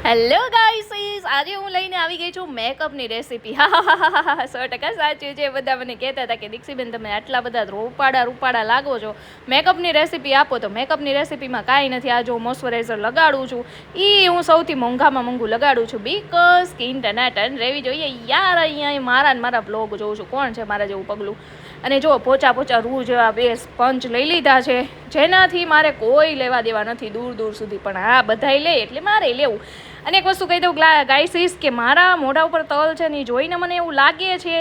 Hello guys, આજે હું લઈને આવી ગઈ છું મેકઅપની રેસીપી. હા 100% સાચું છે. બધા મને કહેતા હતા કે દીક્ષીબેન તમે આટલા બધા રૂપાળા લાગો છો, મેકઅપની રેસીપી આપો. તો મેકઅપની રેસીપીમાં કાંઈ નથી. આ જો મોઇશ્ચરાઇઝર લગાડું છું, એ હું સૌથી મોંઘું લગાડું છું બીકોઝ સ્કિન ટનાટન રહેવી જોઈએ યાર. અહીંયા મારા બ્લોગ જોઉં છું, કોણ છે મારા જેવું પગલું. અને જો પોચા રૂ જેવા બે સ્પંચ લઈ લીધા છે, જેનાથી મારે કોઈ લેવા દેવા નથી દૂર સુધી, પણ હા બધાય લે એટલે મારે લેવું. અને એક વસ્તુ કહી દઉં ગાઈસીસ કે મારા મોઢા ઉપર તલ છે ને, જોઈને મને એવું લાગે છે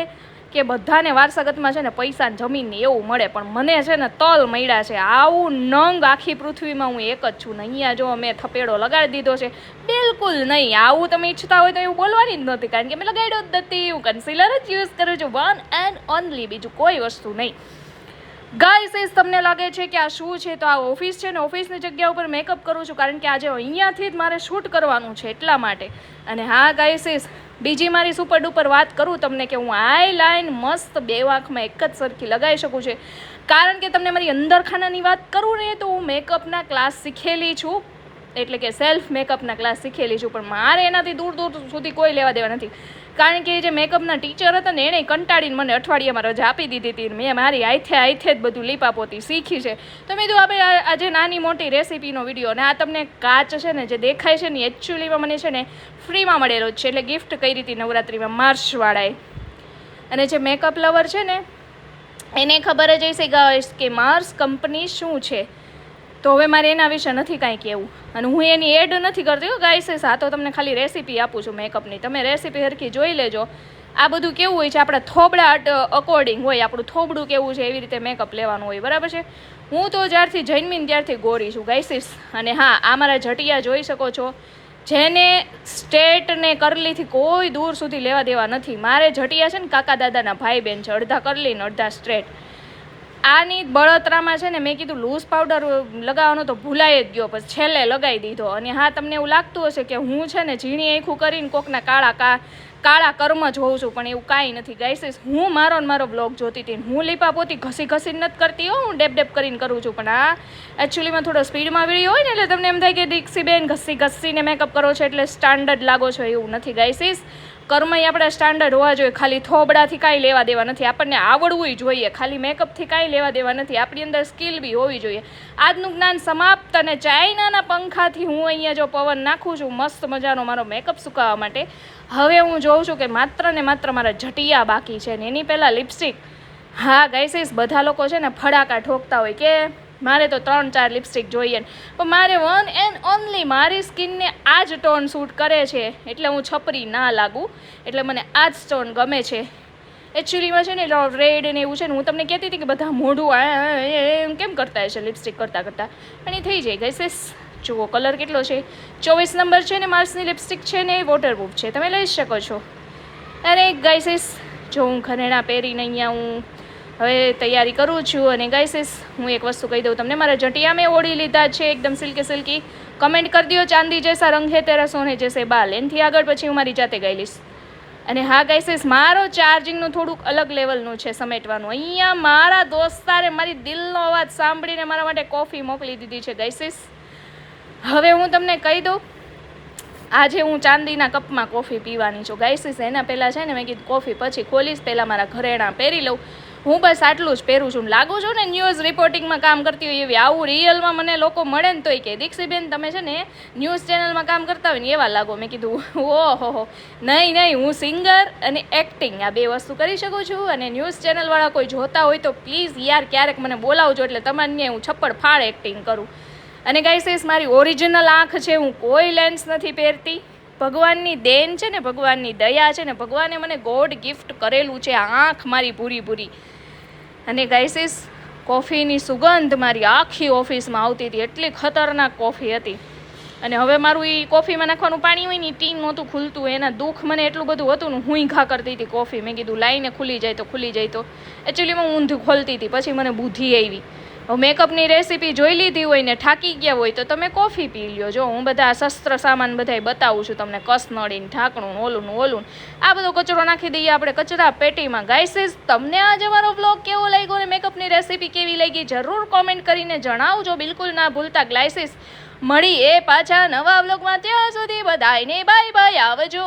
કે બધાને વારસાગતમાં છે ને પૈસા જમીનને એવું મળે, પણ મને છે ને તલ મળ્યા છે. આવું નંગ આખી પૃથ્વીમાં હું એક જ છું ને. અહીંયા જો મેં થપેડો લગાડી દીધો છે, બિલકુલ નહીં. આવું તમે ઈચ્છતા હોય તો એવું બોલવાની જ નથી, કારણ કે મેં લગાડ્યો જ નથી. હું કન્સીલર જ યુઝ કરું છું, વન એન્ડ ઓનલી, બીજું કોઈ વસ્તુ નહીં. ગાઈસ, તમને લાગે છે કે આ શું છે, તો આ ઓફિસ છે ને, ઓફિસની જગ્યા ઉપર મેકઅપ કરું છું, કારણ કે આજે અહીંયાથી જ મારે શૂટ કરવાનું છે એટલા માટે. અને હા ગાઈસ, બીજી મારી સુપર ડુપર વાત કરું તમને કે હું આઈ લાઈન મસ્ત બે આંખમાં એક જ સરખી લગાવી શકું છું, કારણ કે તમને મારી અંદર ખાનાની વાત કરું ને તો હું મેકઅપના ક્લાસ શીખેલી છું, એટલે કે સેલ્ફ મેકઅપના ક્લાસ શીખેલી છું. પણ મારે એનાથી દૂર સુધી કોઈ લેવા દેવા નથી, કારણ કે જે મેકઅપના ટીચર હતા ને એણે કંટાળીને મને અઠવાડિયામાં રજા આપી દીધી હતી. મેં મારી આઈથે જ બધું લીપાપોતી શીખી છે. તો મેં કીધું આપણે આજે નાની મોટી રેસીપીનો વિડીયો. અને આ તમને કાચ છે ને જે દેખાય છે ને, એકચ્યુઅલીમાં મને છે ને ફ્રીમાં મળેલો જ છે, એટલે ગિફ્ટ કરી હતી નવરાત્રિમાં માર્સવાળાએ. અને જે મેકઅપ લવર છે ને એને ખબર જ હશે કે માર્સ કંપની શું છે, તો હવે મારે એના વિશે નથી કાંઈ કહેવું. અને હું એની એડ નથી કરતી હો ગાઈસ, આ તો તમને ખાલી રેસીપી આપું છું મેકઅપની. તમે રેસીપી હરખી જોઈ લેજો. આ બધું કેવું હોય છે, આપણા થોબડા અકોર્ડિંગ હોય, આપણું થોબડું કેવું છે એવી રીતે મેકઅપ લેવાનું હોય, બરાબર છે. હું તો જ્યારથી જન્મીને ત્યારથી ગોરી છું ગાઈસીસ. અને હા, આ મારા જટિયા જોઈ શકો છો, જેને સ્ટ્રેટ ને કરલીથી કોઈ દૂર સુધી લેવા દેવા નથી. મારે જટિયા છે ને કાકા દાદાના ભાઈ બહેન છે, અડધા કરલી ને અડધા સ્ટ્રેટ. આની બળતરામાં છે ને મેં કીધું લૂઝ પાવડર લગાવવાનો તો ભૂલાઈ જ ગયો, પછી છેલ્લે લગાવી દીધો. અને હા, તમને એવું લાગતું હશે કે હું છે ને ઝીણી આંખું કરીને કોકના કાળા કર્મ જોઉં છું, પણ એવું કાંઈ નથી ગાઈસીસ. હું મારો બ્લોગ જોતી હતી, હું લીપાપોતી ઘસીને નથી કરતી હો, હું ડેપ કરીને કરું છું. પણ આ એકચ્યુઅલીમાં થોડો સ્પીડમાં વિડીયો હોય ને એટલે તમને એમ થાય કે દીક્ષીબેન ઘસીને મેકઅપ કરો છો એટલે સ્ટાન્ડર્ડ લાગો છો. એવું નથી ગાઈસીસ. કર્મય આપણે સ્ટાન્ડર્ડ હોવા જોઈએ. ખાલી થોબડાથી કાંઈ લેવા દેવા નથી, આપણને આવડવું જોઈએ. ખાલી મેકઅપથી કાંઈ લેવા દેવા નથી, આપણી અંદર સ્કિલ બી હોવી જોઈએ. આજનું જ્ઞાન સમાપ્ત. અને ચાઇનાના પંખાથી હું અહીંયા જો પવન નાખું છું મસ્ત મજાનો મારો મેકઅપ સુકાવવા માટે. હવે હું જોઉં છું કે માત્ર ને માત્ર મારા જટિયા બાકી છે ને એની પહેલાં લિપસ્ટિક. હા ગાઈસીસ, બધા લોકો છે ને ફડાકા ઠોકતા હોય કે મારે તો 3-4 લિપસ્ટિક જોઈએ, પણ મારે વન એન્ડ ઓનલી મારી સ્કિનને આ જ ટોન સૂટ કરે છે, એટલે હું છપરી ના લાગું, એટલે મને આ જ ટોન ગમે છે. એકચ્યુઅલીમાં છે ને રેડ ને એવું છે ને, હું તમને કહેતી હતી કે બધા મોઢું કેમ કરતા હશે લિપસ્ટિક કરતાં, પણ એ થઈ જાય ગાઈસીસ. જુઓ કલર કેટલો છે, 24 નંબર છે ને માર્સની લિપસ્ટિક છે ને, એ વોટરપ્રૂફ છે, તમે લઈ શકો છો. અરે ગાઈસીસ, જો હું ઘરેણા પહેરીને અહીંયા હું હવે તૈયારી કરું છું. અને ગાઈસીસ, હું એક વસ્તુ કહી દઉં તમને, મારા જટિયા મેં ઓળી લીધા છે એકદમ સિલ્કી. કમેન્ટ કરી દો ચાંદી જૈસા રંગ હે તેરા સોને જૈસે બાલ. એનાથી આગળ પછી હું મારી જાતે ગાઈ લઈશ. અને હા ગાઈસીસ, મારો ચાર્જિંગનું થોડુંક અલગ લેવલનું છે સમેટવાનું. અહીંયા મારા દોસ્તારે મારી દિલનો અવાજ સાંભળીને મારા માટે કોફી મોકલી દીધી છે ગાઈસીસ. હવે હું તમને કહી દઉં, આજે હું ચાંદીના કપમાં કોફી પીવાની છું ગાઈસીસ. એના પહેલાં છે ને મેં કીધું કોફી પછી ખોલીશ, પહેલાં મારા ઘરેણાં પહેરી લઉં. હું બસ આટલું જ પહેરું છું. લાગું છું ને ન્યૂઝ રિપોર્ટિંગમાં કામ કરતી હોય એવી. આવું રિયલમાં મને લોકો મળે ને તોય કે દીક્ષીબેન તમે છે ને ન્યૂઝ ચેનલમાં કામ કરતા હોય ને એવા લાગો. મેં કીધું ઓહો નહીં, હું સિંગર અને એક્ટિંગ આ બે વસ્તુ કરી શકું છું. અને ન્યૂઝ ચેનલવાળા કોઈ જોતા હોય તો પ્લીઝ યાર ક્યારેક મને બોલાવજો, એટલે તમારે હું છપ્પડ ફાળ એક્ટિંગ કરું. અને ગાઈસીસ, મારી ઓરિજિનલ આંખ છે, હું કોઈ લેન્સ નથી પહેરતી. ભગવાનની દેન છે ને, ભગવાનની દયા છે ને, ભગવાને મને ગોડ ગિફ્ટ કરેલું છે આ આંખ મારી પૂરી. અને ગાઈસીસ, કોફીની સુગંધ મારી આખી ઓફિસમાં આવતી હતી, એટલી ખતરનાક કોફી હતી. અને હવે મારું એ કોફીમાં નાખવાનું પાણી હોય ને ટીન નહોતું ખુલતું, એના દુઃખ મને એટલું બધું હતું ને, હું ઘા કરતી હતી કોફી. મેં કીધું લાઈને ખુલી જાય તો. એકચ્યુઅલીમાં હું ઊંધું ખોલતી હતી, પછી મને બુદ્ધિ આવી. હવે મેકઅપની રેસીપી જોઈ લીધી હોય ને થાકી ગયા હોય તો તમે કોફી પી લ્યો. જો હું બધા શસ્ત્ર સામાન બધાય બતાવું છું તમને, કસનળીને ઢાંકણું ઓલું આ બધો કચરો નાખી દઈએ આપણે કચરા પેટીમાં. ગાઈસીસ, તમને આજે મારો બ્લોગ કેવો લાગ્યો ને મેકઅપની રેસીપી કેવી લાગી જરૂર કોમેન્ટ કરીને જણાવજો, બિલકુલ ના ભૂલતા. ગાઈસીસ, મળીએ પાછા નવા વ્લોગમાં. ત્યાં સુધી બધાયને બાય બાય, આવજો.